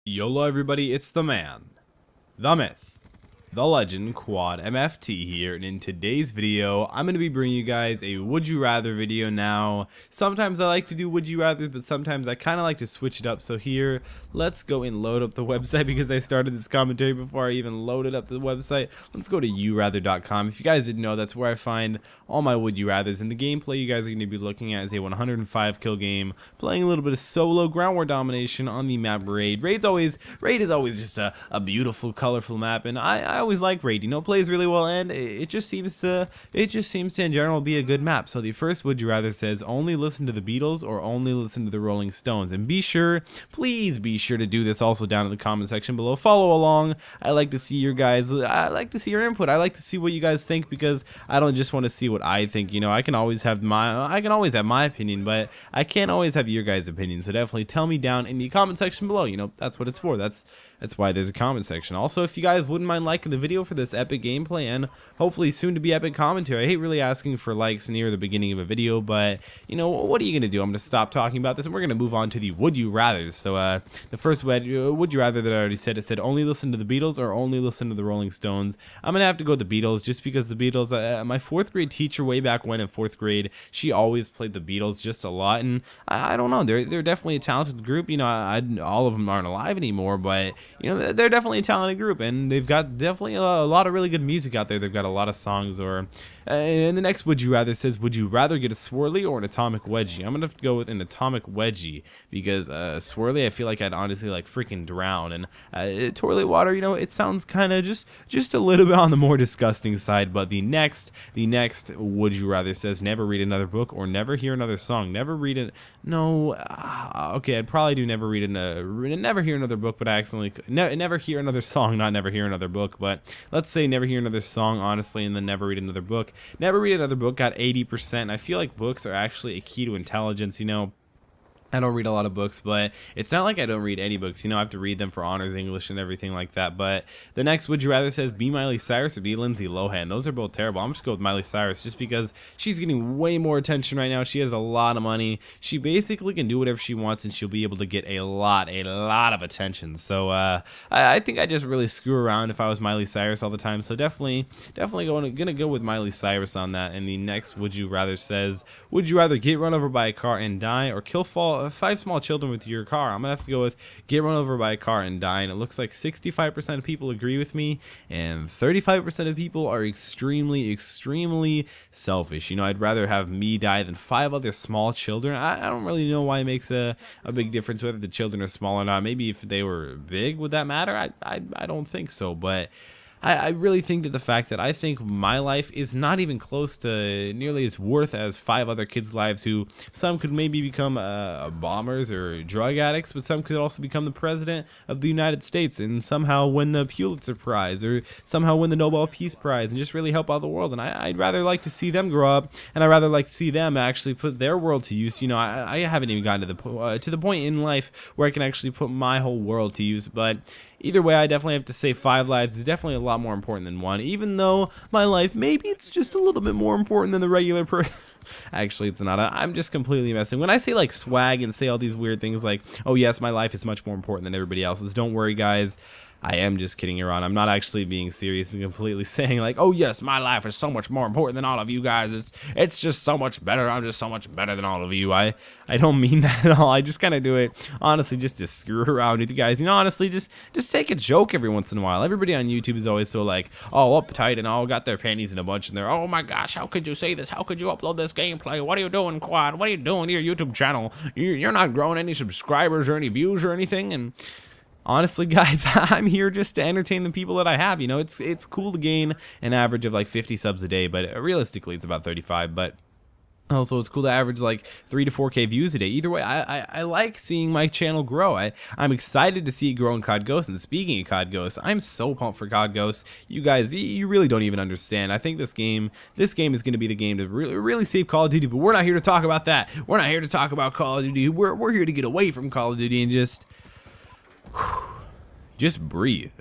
YOLO everybody, it's the man, the myth, the legend, Quad MFT here, and in today's video, I'm going to be bringing you guys a Would You Rather video. Now, sometimes I like to do Would You Rather, but sometimes I kind of like to switch it up. So here, let's go and load up the website because I started this commentary before I even loaded up the website. Let's go to yourather.com. If you guys didn't know, that's where I find all my Would You Rathers. And the gameplay you guys are going to be looking at is a 105 kill game, playing a little bit of solo ground war domination on the map Raid. Raid is always just a beautiful, colorful map, and I always like Raid. You know, it plays really well, and it just seems to in general be a good map. So the first Would You Rather says only listen to the Beatles or only listen to the Rolling Stones. And be sure, please be sure to do this also down in the comment section below. Follow along. I like to see your guys. I like to see your input. I like to see what you guys think, because I don't just want to see what I think. You know, I can always have my opinion, but I can't always have your guys' opinion. So definitely tell me down in the comment section below. You know, that's what it's for. That's why there's a comment section. Also, if you guys wouldn't mind liking the video for this epic gameplay and hopefully soon to be epic commentary. I hate really asking for likes near the beginning of a video, but you know, what are you gonna do? I'm gonna stop talking about this and we're gonna move on to the Would You Rathers. So the first Would You Rather that I already said, it said only listen to the Beatles or only listen to the Rolling Stones. I'm gonna have to go with the Beatles, just because the Beatles, my 4th grade teacher way back when in 4th grade, she always played the Beatles just a lot, and I don't know, they're definitely a talented group. You know, all of them aren't alive anymore, but you know, they're definitely a talented group, and they've got definitely a lot of really good music out there. They've got a lot of songs. Or and the next Would You Rather says, would you rather get a swirly or an atomic wedgie? I'm gonna have to go with an atomic wedgie, because swirly, I feel like I'd honestly like freaking drown, and toilet water, you know, it sounds kind of just a little bit on the more disgusting side. But the next Would You Rather says never read another book or never hear another song. Never read it. No, okay, I'd probably do never hear another book, but I accidentally never hear another song, not never hear another book. But let's say never hear another song, honestly, and then never read another book. Never read another book got 80%. I feel like books are actually a key to intelligence. You know, I don't read a lot of books, but it's not like I don't read any books. You know, I have to read them for honors English and everything like that. But the next Would You Rather says be Miley Cyrus or be Lindsay Lohan. Those are both terrible. I'm just going with Miley Cyrus, just because she's getting way more attention right now. She has a lot of money. She basically can do whatever she wants, and she'll be able to get a lot of attention. So I think I just really screw around if I was Miley Cyrus all the time. So definitely gonna go with Miley Cyrus on that. And the next Would You Rather says, would you rather get run over by a car and die or kill 5 small children with your car? I'm gonna have to go with get run over by a car and die, and it looks like 65% of people agree with me, and 35% of people are extremely selfish. You know, I'd rather have me die than 5 other small children. I don't really know why it makes a big difference whether the children are small or not. Maybe if they were big, would that matter? I don't think so, but I really think that the fact that I think my life is not even close to nearly as worth as 5 other kids' lives, who some could maybe become bombers or drug addicts, but some could also become the president of the United States and somehow win the Pulitzer Prize or somehow win the Nobel Peace Prize and just really help out the world. And I'd rather like to see them grow up, and I'd rather like to see them actually put their world to use. You know, I haven't even gotten to the point in life where I can actually put my whole world to use, but either way, I definitely have to say 5 lives is definitely a lot more important than 1, even though my life, maybe it's just a little bit more important than the regular person. Actually, it's not. I'm just completely messing. When I say like swag and say all these weird things like, oh yes, my life is much more important than everybody else's, don't worry guys, I am just kidding around. I'm not actually being serious and completely saying like, oh yes, my life is so much more important than all of you guys. It's just so much better. I'm just so much better than all of you. I don't mean that at all. I just kind of do it honestly just to screw around with you guys. You know, honestly, just take a joke every once in a while. Everybody on YouTube is always so like, oh, uptight and all got their panties in a bunch, and they're, oh my gosh, how could you say this? How could you upload this gameplay? What are you doing, Quad? What are you doing with your YouTube channel? You're not growing any subscribers or any views or anything. And honestly, guys, I'm here just to entertain the people that I have. You know, it's cool to gain an average of like 50 subs a day, but realistically it's about 35. But also, it's cool to average like 3 to 4K views a day. Either way, I like seeing my channel grow. I'm excited to see it grow in COD Ghosts. And speaking of COD Ghosts, I'm so pumped for COD Ghosts. You guys, you really don't even understand. I think this game is going to be the game to really save Call of Duty. But we're not here to talk about that. We're not here to talk about Call of Duty. We're here to get away from Call of Duty and just breathe.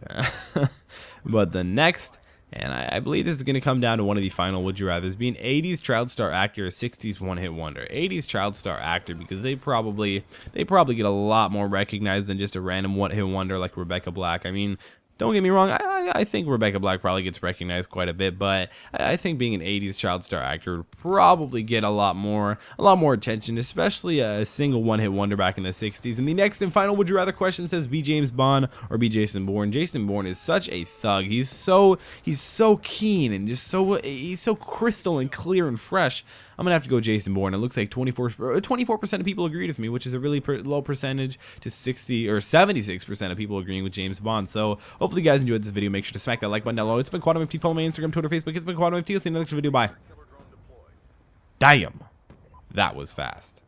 But the next And I believe this is going to come down to one of the final would you rathers, being 80s child star actor or 60s one-hit wonder. 80s child star actor, because they probably get a lot more recognized than just a random one-hit wonder like Rebecca Black. I mean, don't get me wrong, I think Rebecca Black probably gets recognized quite a bit, but I think being an 80s child star actor would probably get a lot more attention, especially a single one-hit wonder back in the 60s. And the next and final would you rather question says, be James Bond or be Jason Bourne. Jason Bourne is such a thug. He's so keen and just he's so crystal and clear and fresh. I'm gonna have to go Jason Bourne. It looks like 24% of people agreed with me, which is a really low percentage to 60 or 76% of people agreeing with James Bond. So hopefully you guys enjoyed this video. Make sure to smack that like button down below. It's been Quantum FT. Follow me on Instagram, Twitter, Facebook. It's been Quantum FT. I'll see you in the next video. Bye. Damn, that was fast.